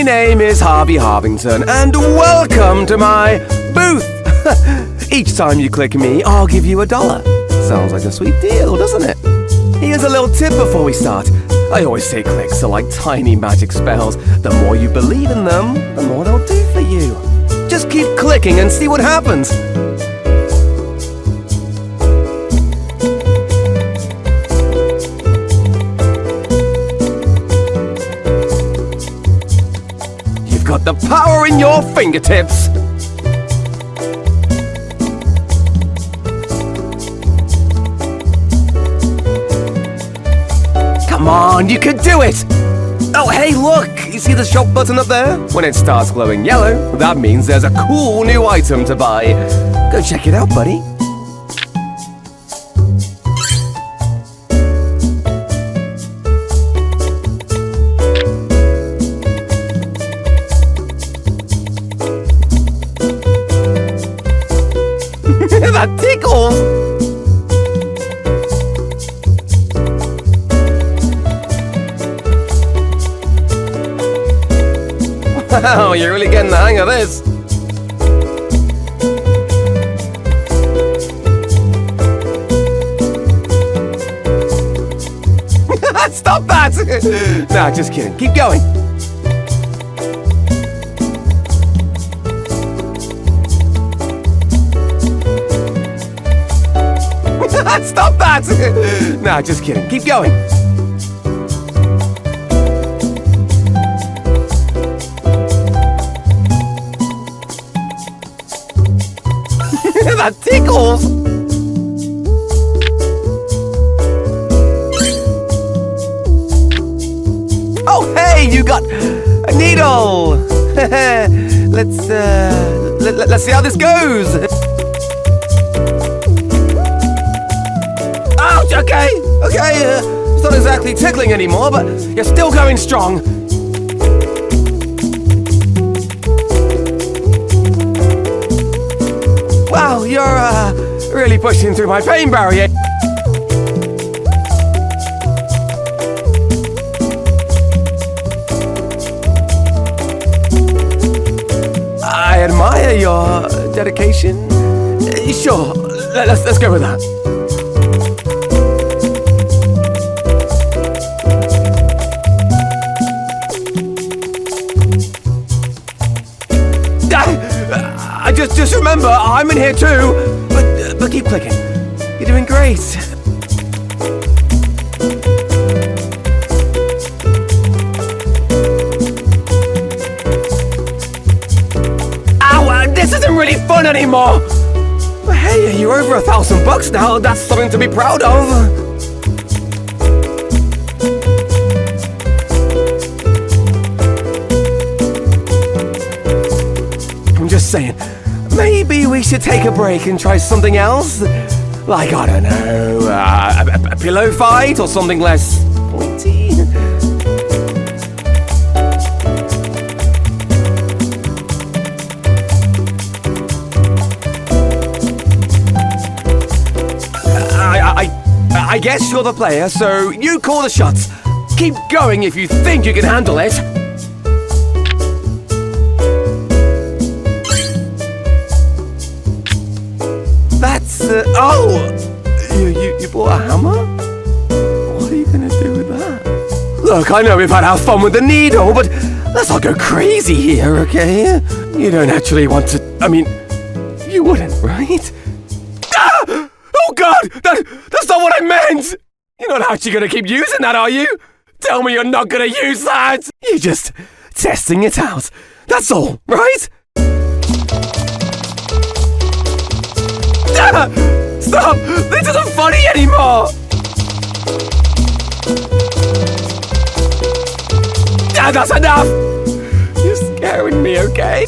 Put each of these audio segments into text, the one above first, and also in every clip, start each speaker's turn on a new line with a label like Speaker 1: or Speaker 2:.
Speaker 1: My name is Harvey Harvington, and welcome to my booth. Each time you click me, I'll give you $1. Sounds like a sweet deal, doesn't it? Here's a little tip before we start. I always say clicks are like tiny magic spells. The more you believe in them, the more they'll do for you. Just keep clicking and see what happens. You've got the power in your fingertips. Come on, you can do it! Oh, hey, look! You see the shop button up there? When it starts glowing yellow, that means there's a cool new item to buy. Go check it out, buddy. That tickles! Wow, you're really getting the hang of this. Stop that! Nah, just kidding. Keep going. Stop that! Nah, just kidding. Keep going. That tickles! Oh, hey, you got a needle! Let's see how this goes. Ouch, okay, it's not exactly tickling anymore, but you're still going strong. Wow, you're really pushing through my pain barrier. I admire your dedication. Sure, let's go with that. Just remember, I'm in here too. But keep clicking. You're doing great. Ow! This isn't really fun anymore. But hey, you're over $1,000 now. That's something to be proud of. I'm just saying. Maybe we should take a break and try something else? Like, I don't know, a pillow fight or something less pointy? I guess you're the player, so you call the shots. Keep going if you think you can handle it. You bought a hammer? What are you gonna do with that? Look, I know we've had our fun with the needle, but let's not go crazy here, okay? You don't actually want to... I mean, you wouldn't, right? Ah! Oh God! That's not what I meant! You're not actually gonna keep using that, are you? Tell me you're not gonna use that! You're just testing it out. That's all, right? Stop! This isn't funny anymore! That's enough! You're scaring me, okay?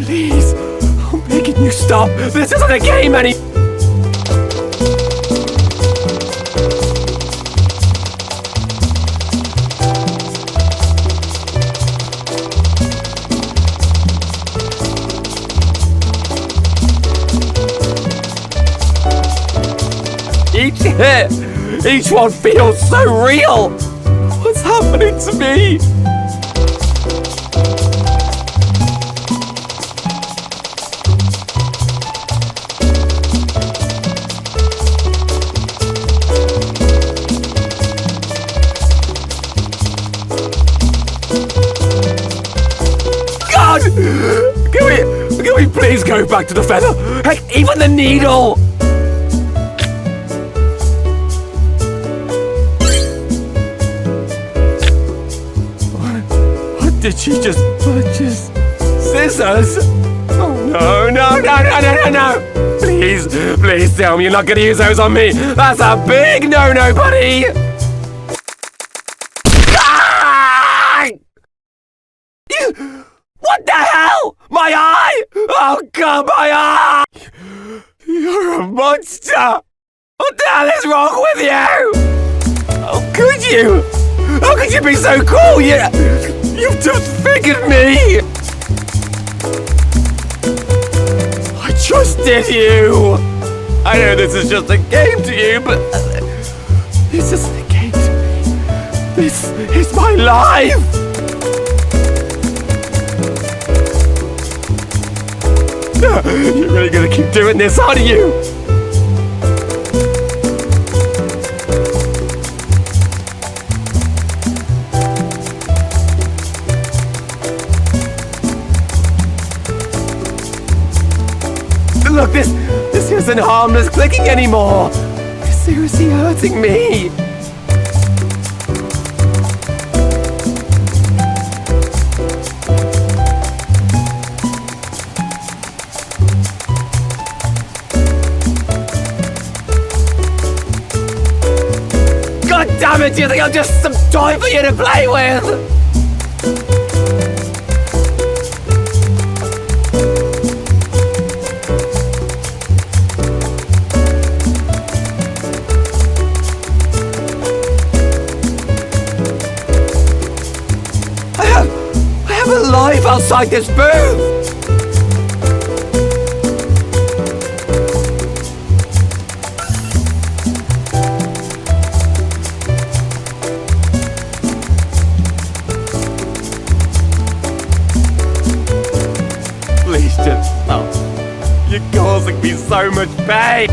Speaker 1: Please, I'm begging you, stop! This isn't a game anymore! Each one feels so real. What's happening to me? God! Can we please go back to the feather? Heck, even the needle! What did she just purchase? Scissors? Oh no. Please tell me you're not gonna use those on me. That's a big no, buddy! Ah! What the hell? My eye! Oh God, my eye! You're a monster! What the hell is wrong with you? How could you? How could you be so cool? You've disfigured me! I trusted you! I know this is just a game to you, but this isn't a game to me. This is my life! You're really gonna keep doing this, aren't you? Look, this isn't harmless clicking anymore. It's seriously hurting me. God damn it, do you think I'm just some toy for you to play with? I have a life outside this booth! Please just stop. You're causing me so much pain!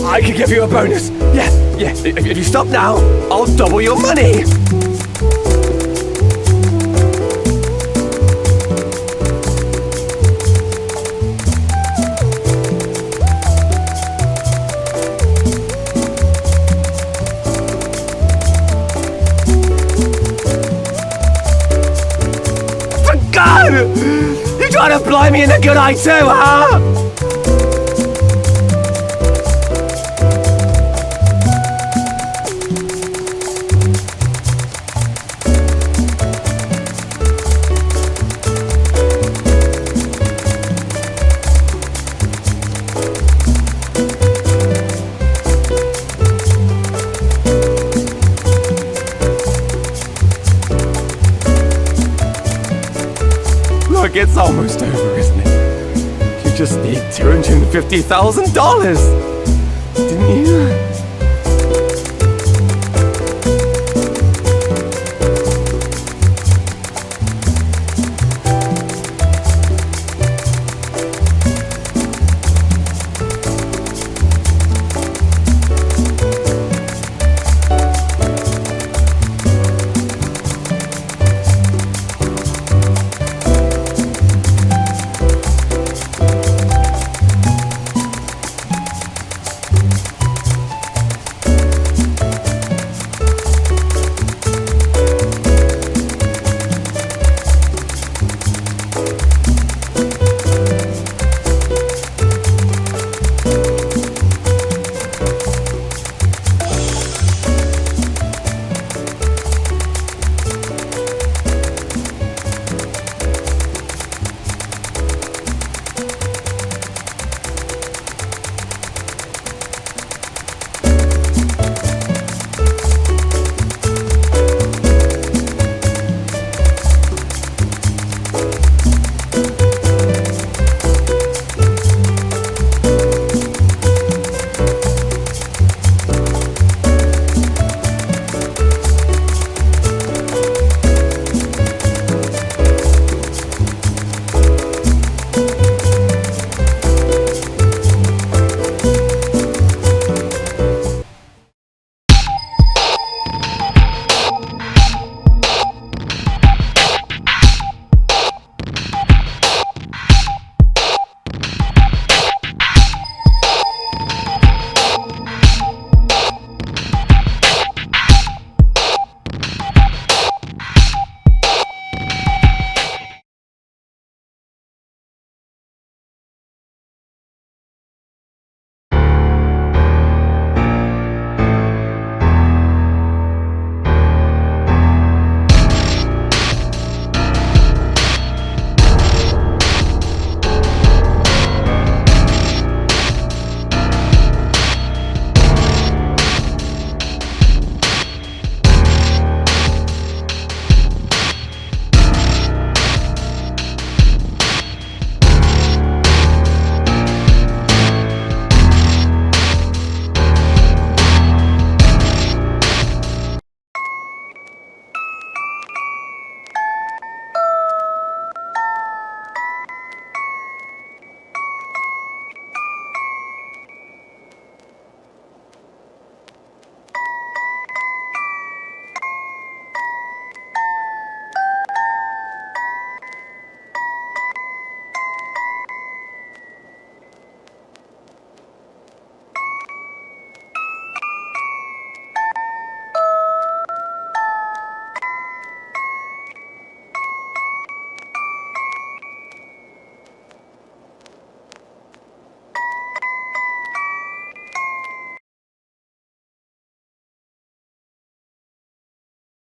Speaker 1: I can give you a bonus. Yeah. If you stop now, I'll double your money. For God! You're trying to blind me in the good eye too, huh? Look, it's almost over, isn't it? You just need $250,000, didn't you?